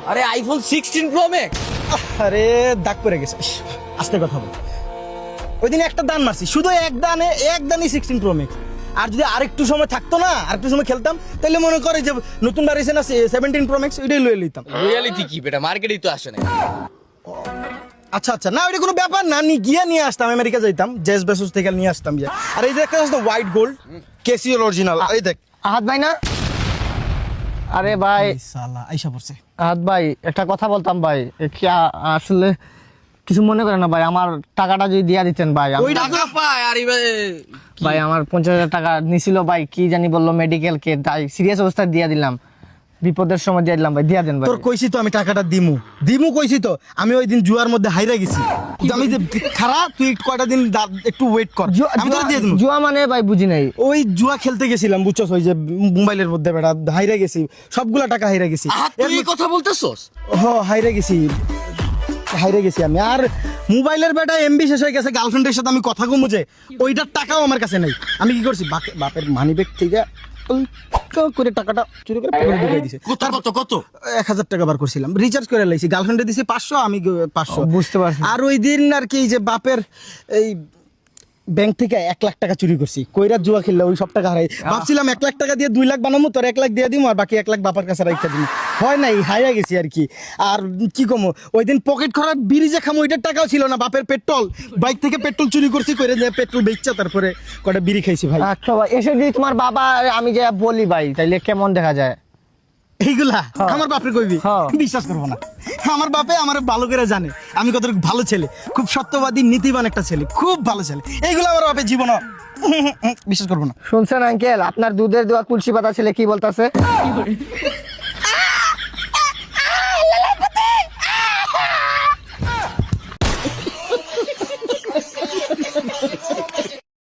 আরে iPhone 16 pro max. আরে দাগ পড়ে গেছে, আস্তে কথা বল। ওই দিন একটা দান মারছি, শুধু এক দানই 16 প্রো ম্যাক্স। আর যদি আরেকটু সময় থাকতো না, আরেকটু সময় খেলতাম, তাহলে মনে করে যে নতুন বাড়িছে না 17 প্রো ম্যাক্স, ওইটাই লয়ে লইতাম। রিয়ালিটি কি বেটা, মার্কেটেই তো আসে না। আচ্ছা আচ্ছা, না ওইটা কোনো ব্যাপার না, গিয়ে নিয়ে আসতাম, আমেরিকা যাইতাম, জেস বেসোস থেকে নিয়ে আসতাম। আর এই যে একটা আছে হোয়াইট গোল্ড কেসিওর অরিজিনাল, এই দেখ। আহাদ ভাই না? আরে ভাই সালা আইসা পড়ছে। আহাদ ভাই, একটা কথা বলতাম ভাই, কি আসলে কিছু মনে করেন না ভাই, আমার টাকাটা যদি দিয়া দিতেন ভাই। ওই টাকা পায় আর ভাই আমার 50,000 টাকা নিছিল ভাই, কি জানি বললো মেডিকেল কে, তাই সিরিয়াস অবস্থায় দিয়া দিলাম, বিপদের সময় দিয়ে দিলাম ভাই, দিয়া দেন ভাই। তোর কইছি তো আমি টাকাটা দিমু কইছি তো। আমি ওই দিন জুয়ার মধ্যে হাইরা গেছি, আমি যে খারাপ, তুই কয়টা দিন একটু ওয়েট কর, আমি তোর দিয়ে দিমু। জুয়া মানে ভাই বুঝি নাই। ওই জুয়া খেলতে গেছিলাম বুঝছস, ওই যে মোবাইলের মধ্যে বেটা হাইরা গেছি, সবগুলা টাকা হাইরা গেছি। তুই এই কথা বলতেছস? হাইরা গেছি আমি। আর মোবাইলের বেটা এমবি শেষ হয়ে গেছে, গার্লফ্রেন্ডের সাথে আমি কথা কমু যে, ওইটার টাকাও আমার কাছে নাই। আমি কি করছি, বাপের মানিব্যাগ থেকে করে টাকাটা চুরি করে পকেটে ঢুকাই দিছে। কত কত কত? 1000 টাকা বার করছিলাম, রিচার্জ করে লাইছি, গার্লফ্রেন্ডে দিছি 500, আমি 500। বুঝতে পারছি। আর ওই দিন আর কি যে বাপের এই ব্যাংক থেকে 1 লাখ টাকা চুরি করছি, কইরা জুয়া খেললে ওই সব টাকা হারাই। ভাবছিলাম 1 লাখ টাকা দিয়ে 2 লাখ বানাবো, তোর 1 লাখ দিয়ে দিবো, আর বাকি 1 লাখ বাপার কাছে রাখতে দিবো। হয় নাই, হারিয়ে গেছি আর কি। আর কি কমো, ওই দিন পকেট খরচ বিড়ি যে খামো, ওইটার টাকাও ছিল না। বাপের পেট্রোল, বাইক থেকে পেট্রোল চুরি করছি, করে দিয়ে পেট্রোল বেচছে, তারপরে কটা বিড়ি খাইছি ভাই। আচ্ছা ভাই, এসে যদি তোমার বাবা আমি যে বলি ভাই, তাইলে কেমন দেখা যায়? এইগুলা আমার বাপরে কইবি, হ্যাঁ। বিশ্বাস করবো না। আমার বাপে আমার ভালো করে জানে আমি কত ভালো ছেলে, খুব সত্যবাদী নীতিবান একটা ছেলে, খুব ভালো ছেলে। এইগুলো আমার বাপে জীবন বিশ্বাস করবো না। শুনছেন আঙ্কেল, আপনার দুধের দেওয়া তুলসী পাতা ছেলে কি বলতাছে?